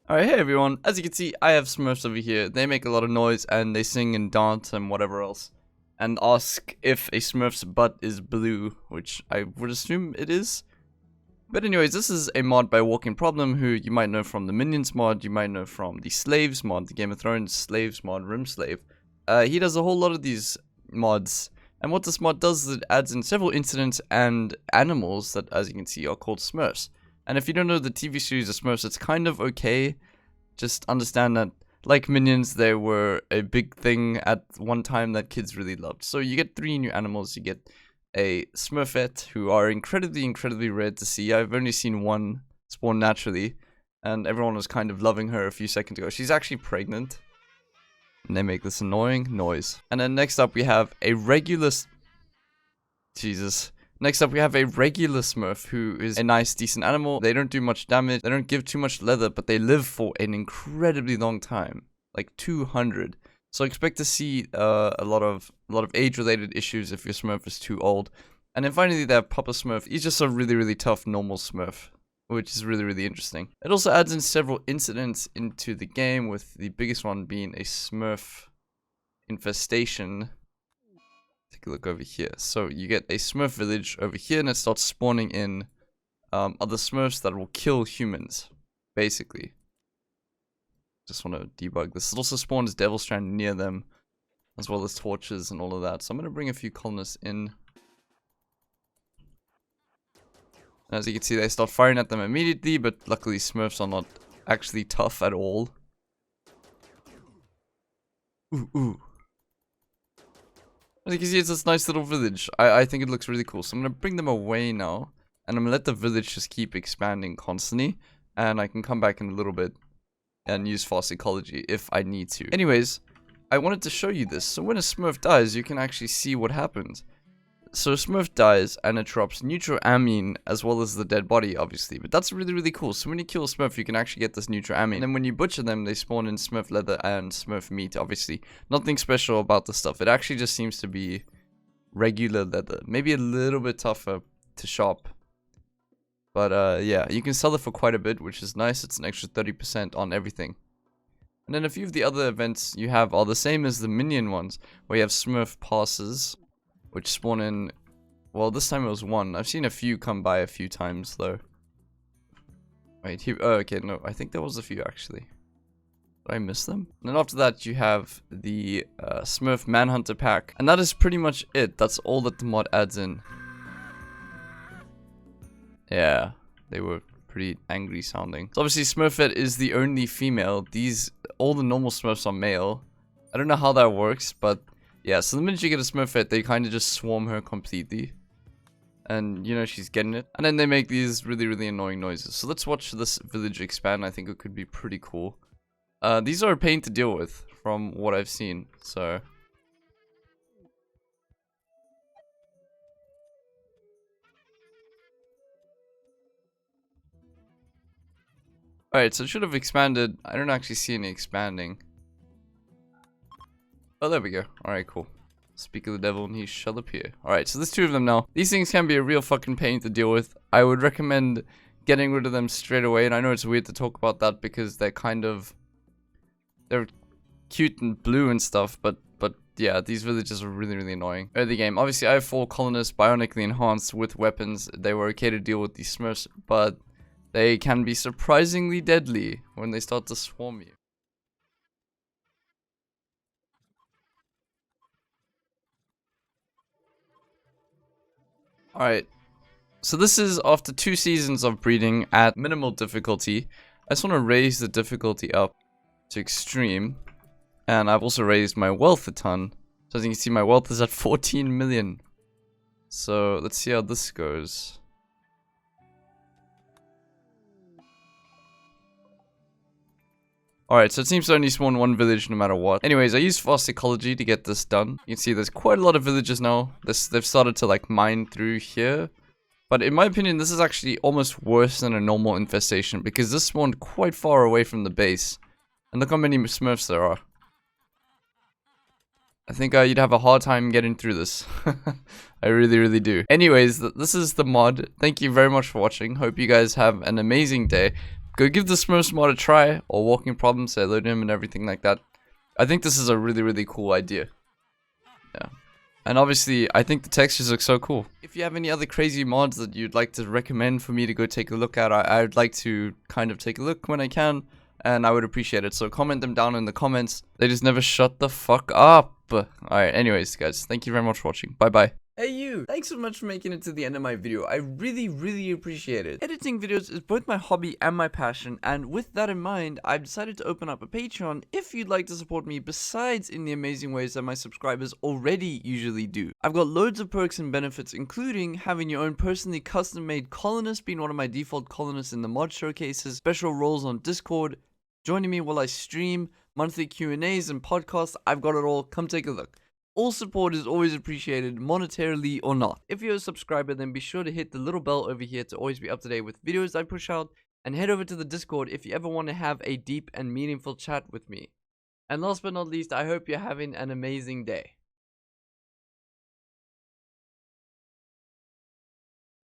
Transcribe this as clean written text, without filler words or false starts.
Alright, hey everyone, as you can see, I have Smurfs over here. They make a lot of noise and they sing and dance and whatever else. And ask if a Smurf's butt is blue, which I would assume it is. But anyways, this is a mod by Walking Problem, who you might know from the Minions mod, you might know from the Slaves mod, the Game of Thrones Slaves mod, Rimslave. He does a whole lot of these mods. And what this mod does is it adds in several incidents and animals that, as you can see, are called Smurfs. And if you don't know the TV series of Smurfs, it's kind of okay. Just understand that, like Minions, they were a big thing at one time that kids really loved. So you get 3 new animals. You get a Smurfette, who are incredibly rare to see. I've only seen one spawn naturally, and everyone was kind of loving her a few seconds ago. She's actually pregnant, and they make this annoying noise. And then next up we have a regular... Next up we have a regular Smurf, who is a nice, decent animal. They don't do much damage, they don't give too much leather, but they live for an incredibly long time. Like 200. So expect to see a lot of age-related issues if your Smurf is too old. And then finally they have Papa Smurf. He's just a really tough normal Smurf, which is really interesting. It also adds in several incidents into the game, with the biggest one being a Smurf infestation. Take a look over here. So you get a Smurf Village over here, and it starts spawning in other Smurfs that will kill humans, basically. Just want to debug this. It also spawns Devil Strand near them, as well as torches and all of that. So I'm going to bring a few colonists in. As you can see, they start firing at them immediately, but luckily Smurfs are not actually tough at all. Ooh. As you can see, it's this nice little village. I think it looks really cool. So I'm going to bring them away now. And I'm going to let the village just keep expanding constantly. And I can come back in a little bit and use fast ecology if I need to. Anyways, I wanted to show you this. So when a Smurf dies, you can actually see what happens. So a Smurf dies and it drops neutral amine as well as the dead body, obviously. But that's really cool. So when you kill a Smurf, you can actually get this neutral amine. And then when you butcher them, they spawn in Smurf leather and Smurf meat, obviously. Nothing special about the stuff. It actually just seems to be regular leather. Maybe a little bit tougher to shop. But yeah, you can sell it for quite a bit, which is nice. It's an extra 30% on everything. And then a few of the other events you have are the same as the Minion ones, where you have Smurf passes, which spawn in, well, this time it was 1. I've seen a few come by a few times, though. Wait, here, oh, okay, no, I think there was a few, actually. Did I miss them? And then after that, you have the Smurf Manhunter pack. And that is pretty much it. That's all that the mod adds in. Yeah, they were pretty angry sounding. So obviously, Smurfette is the only female. All the normal Smurfs are male. I don't know how that works, but... yeah, so the minute you get a Smurfette, they kind of just swarm her completely. And, you know, she's getting it. And then they make these really annoying noises. So let's watch this village expand. I think it could be pretty cool. These are a pain to deal with, from what I've seen. So... alright, so it should have expanded. I don't actually see any expanding. Oh, there we go. Alright, cool. Speak of the devil and he shall appear. Alright, so there's 2 of them now. These things can be a real fucking pain to deal with. I would recommend getting rid of them straight away. And I know it's weird to talk about that because they're kind of... they're cute and blue and stuff. But yeah, these villages are really annoying. Early game. Obviously, I have 4 colonists bionically enhanced with weapons. They were okay to deal with these Smurfs. But they can be surprisingly deadly when they start to swarm you. Alright, so this is after 2 seasons of breeding at minimal difficulty. I just want to raise the difficulty up to extreme. And I've also raised my wealth a ton. So as you can see, my wealth is at 14 million. So let's see how this goes. Alright, so it seems to only spawn 1 village no matter what. Anyways, I used fast ecology to get this done. You can see there's quite a lot of villages now. They've started to like mine through here. But in my opinion, this is actually almost worse than a normal infestation, because this spawned quite far away from the base. And look how many Smurfs there are. I think you'd have a hard time getting through this. I really do. Anyways, this is the mod. Thank you very much for watching. Hope you guys have an amazing day. go give the Smurfs mod a try, or walking problems, say hello to him and everything like that. I think this is a really, really cool idea. Yeah. And obviously, I think the textures look so cool. If you have any other crazy mods that you'd like to recommend for me to go take a look at, I'd like to kind of take a look when I can, and I would appreciate it. So comment them down in the comments. They just never shut the fuck up. Alright, anyways, guys, thank you very much for watching. Bye-bye. Hey you! Thanks so much for making it to the end of my video. I really, really appreciate it. Editing videos is both my hobby and my passion, and with that in mind, I've decided to open up a Patreon if you'd like to support me besides in the amazing ways that my subscribers already usually do. I've got loads of perks and benefits, including having your own personally custom-made colonist, being one of my default colonists in the mod showcases, special roles on Discord, joining me while I stream, monthly Q&As and podcasts. I've got it all. Come take a look. All support is always appreciated, monetarily or not. If you're a subscriber, then be sure to hit the little bell over here to always be up to date with videos I push out, and head over to the Discord if you ever want to have a deep and meaningful chat with me. And last but not least, I hope you're having an amazing day.